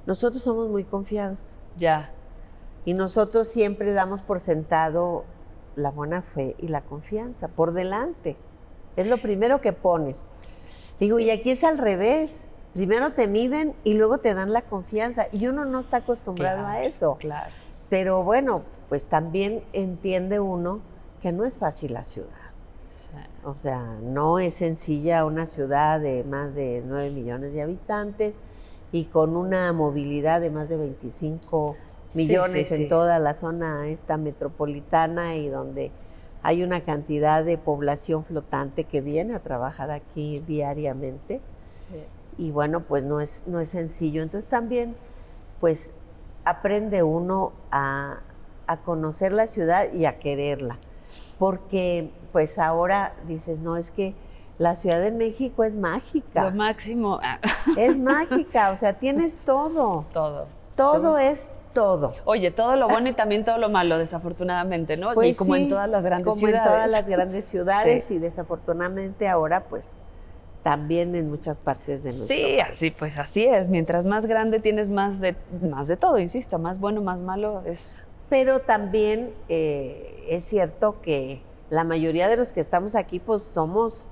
nosotros somos muy confiados. Ya. Y nosotros siempre damos por sentado la buena fe y la confianza por delante. Es lo primero que pones. Digo, y aquí es al revés. Primero te miden y luego te dan la confianza. Y uno no está acostumbrado a eso. Claro. Pero bueno, pues también entiende uno que no es fácil la ciudad. Sí. O sea, no es sencilla una ciudad de más de 9 millones de habitantes y con una movilidad de más de 25 millones en toda la zona esta metropolitana, y donde hay una cantidad de población flotante que viene a trabajar aquí diariamente. Y bueno, pues no es sencillo. Entonces también pues aprende uno a conocer la ciudad y a quererla, porque pues ahora dices, no, es que la Ciudad de México es mágica. Lo máximo. Es mágica, o sea, tienes todo. Todo Es todo. Oye, todo lo bueno y también todo lo malo, desafortunadamente, ¿no? Pues y como en todas las grandes ciudades. Como en todas las grandes ciudades, y desafortunadamente ahora, pues, también en muchas partes de nuestro país. Así es. Mientras más grande tienes más de todo, insisto, más bueno, más malo es. Pero también es cierto que la mayoría de los que estamos aquí, pues, somos,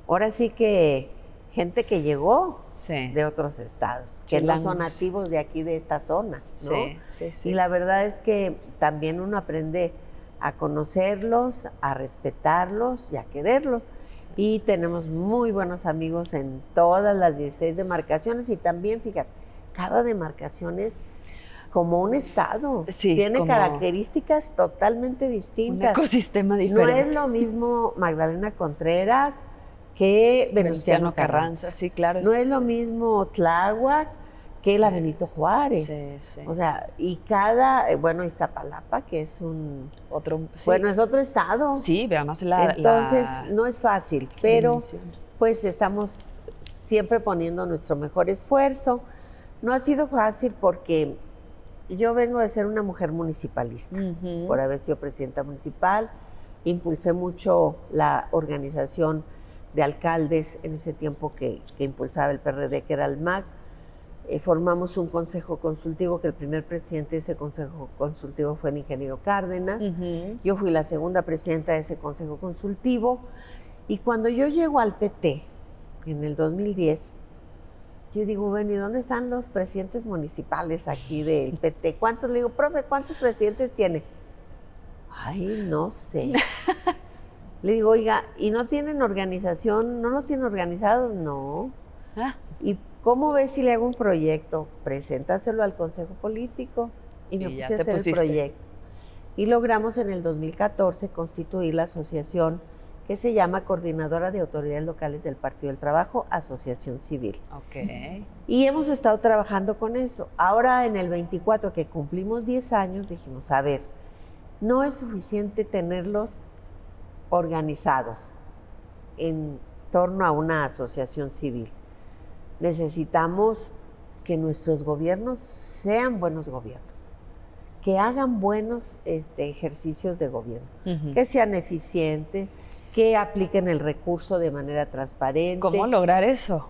ahora sí que gente que llegó de otros estados, que no son nativos de aquí, de esta zona, ¿no? Sí. Y la verdad es que también uno aprende a conocerlos, a respetarlos y a quererlos. Y tenemos muy buenos amigos en todas las 16 demarcaciones, y también, fíjate, cada demarcación es como un estado. Sí, tiene como características totalmente un distintas. ecosistema No diferente. es lo mismo Magdalena Contreras que Venustiano Carranza. Sí, claro. No es lo mismo Tláhuac que la Benito Juárez. Sí, sí. O sea, y cada, bueno, Iztapalapa, que es un... Otro, sí. Bueno, es otro estado. Sí, además Entonces, no es fácil, pero dimensión. pues estamos siempre poniendo nuestro mejor esfuerzo. No ha sido fácil porque yo vengo de ser una mujer municipalista, por haber sido presidenta municipal. Impulsé mucho la organización de alcaldes en ese tiempo que impulsaba el PRD, que era el MAC. Formamos un consejo consultivo, que el primer presidente de ese consejo consultivo fue el ingeniero Cárdenas. Yo fui la segunda presidenta de ese consejo consultivo. Y cuando yo llego al PT, en el 2010, yo digo, bueno, ¿y dónde están los presidentes municipales aquí del PT? ¿Cuántos? Le digo, profe, ¿cuántos presidentes tiene? Ay, no sé. Le digo, oiga, ¿y no tienen organización? ¿No los tienen organizados? No. ¿Y cómo ves si le hago un proyecto? Preséntaselo al Consejo Político. Y me puse a hacer el proyecto. Y logramos en el 2014 constituir la asociación que se llama Coordinadora de Autoridades Locales del Partido del Trabajo, Asociación Civil. Okay. Y hemos estado trabajando con eso. Ahora en el 24, que cumplimos 10 años, dijimos, a ver, no es suficiente tenerlos organizados en torno a una asociación civil. Necesitamos que nuestros gobiernos sean buenos gobiernos, que hagan buenos ejercicios de gobierno, que sean eficientes, que apliquen el recurso de manera transparente. ¿Cómo lograr eso?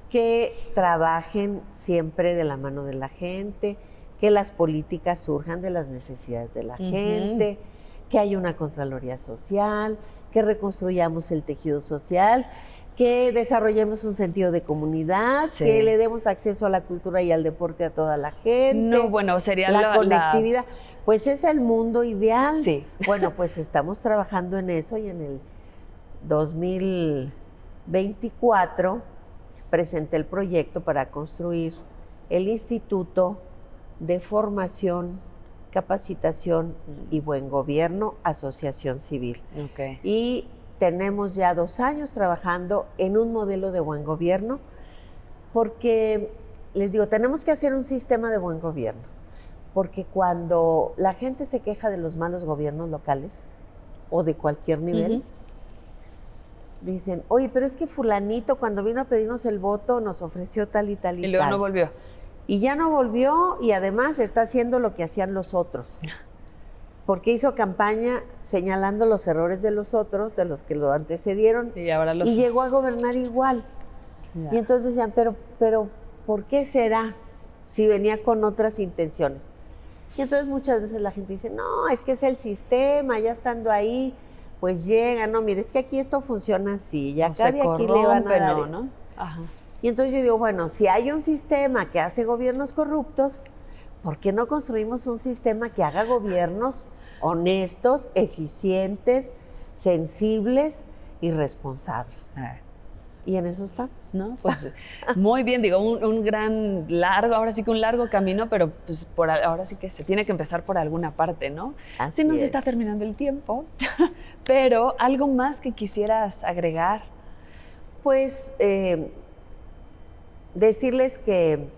Que trabajen siempre de la mano de la gente, que las políticas surjan de las necesidades de la gente, que haya una Contraloría Social, que reconstruyamos el tejido social, que desarrollemos un sentido de comunidad, que le demos acceso a la cultura y al deporte a toda la gente. No, bueno, sería la conectividad. Pues es el mundo ideal. Sí. Bueno, pues estamos trabajando en eso y en el 2024 presenté el proyecto para construir el Instituto de Formación, Capacitación y Buen Gobierno, Asociación Civil. Okay. Y tenemos ya 2 años trabajando en un modelo de buen gobierno, porque les digo, tenemos que hacer un sistema de buen gobierno, porque cuando la gente se queja de los malos gobiernos locales o de cualquier nivel, dicen, oye, pero es que fulanito cuando vino a pedirnos el voto nos ofreció tal y tal y tal. Y luego no volvió. Y ya no volvió y además está haciendo lo que hacían los otros. Porque hizo campaña señalando los errores de los otros, de los que lo antecedieron, y llegó a gobernar igual. Y entonces decían, pero ¿por qué será si venía con otras intenciones? Y entonces muchas veces la gente dice, no, es que es el sistema, ya estando ahí, pues llega, no, mire, es que aquí esto funciona así, y acá de aquí le van a dar. ¿no? Ajá. Y entonces yo digo, bueno, si hay un sistema que hace gobiernos corruptos, ¿por qué no construimos un sistema que haga gobiernos honestos, eficientes, sensibles y responsables? Y en eso estamos. ¿No? Pues muy bien, digo, un gran, largo, ahora sí que un largo camino, pero pues ahora sí que se tiene que empezar por alguna parte, ¿no? Así sí nos es. está terminando el tiempo, pero ¿algo más que quisieras agregar? Pues decirles que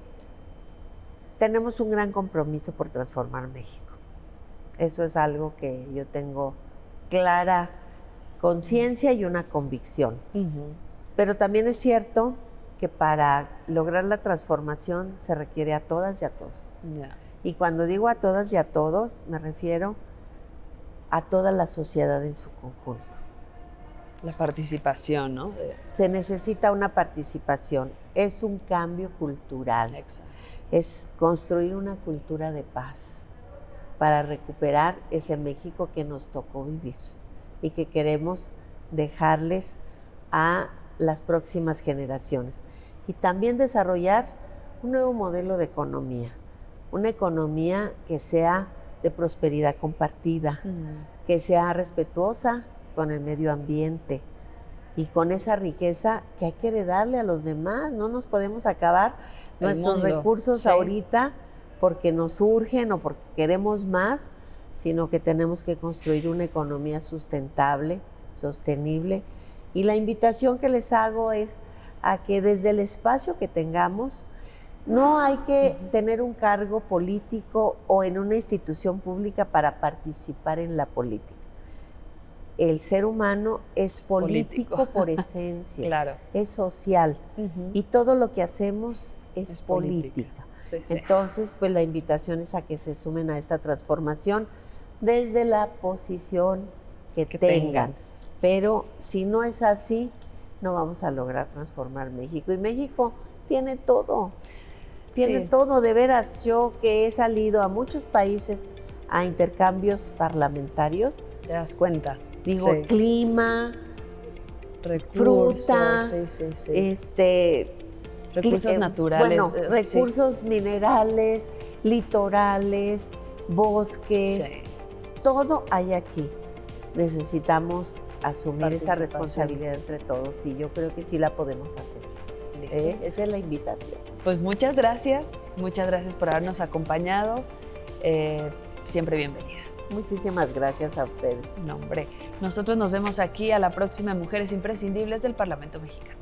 tenemos un gran compromiso por transformar México. Eso es algo que yo tengo clara conciencia y una convicción. Pero también es cierto que para lograr la transformación se requiere a todas y a todos. Y cuando digo a todas y a todos, me refiero a toda la sociedad en su conjunto. La participación, ¿no? Se necesita una participación. Es un cambio cultural. Exacto. Es construir una cultura de paz para recuperar ese México que nos tocó vivir y que queremos dejarles a las próximas generaciones. Y también desarrollar un nuevo modelo de economía, una economía que sea de prosperidad compartida, que sea respetuosa con el medio ambiente y con esa riqueza que hay que heredarle a los demás. No nos podemos acabar nuestros recursos ahorita porque nos urgen o porque queremos más, sino que tenemos que construir una economía sustentable, sostenible. Y la invitación que les hago es a que desde el espacio que tengamos, no hay que tener un cargo político o en una institución pública para participar en la política. El ser humano es político por esencia, claro. Es social, y todo lo que hacemos es política. Sí, sí. Entonces, pues la invitación es a que se sumen a esta transformación desde la posición que tengan. Pero si no es así, no vamos a lograr transformar México. Y México tiene todo, todo, de veras. Yo que he salido a muchos países a intercambios parlamentarios, te das cuenta. Digo, clima, recursos, fruta, recursos naturales. Bueno, recursos minerales, litorales, bosques, todo hay aquí. Necesitamos asumir esa responsabilidad entre todos y yo creo que sí la podemos hacer. Esa es la invitación. Pues muchas gracias por habernos acompañado. Siempre bienvenida. Muchísimas gracias a ustedes. No, hombre. Nosotros nos vemos aquí a la próxima Mujeres Imprescindibles del Parlamento Mexicano.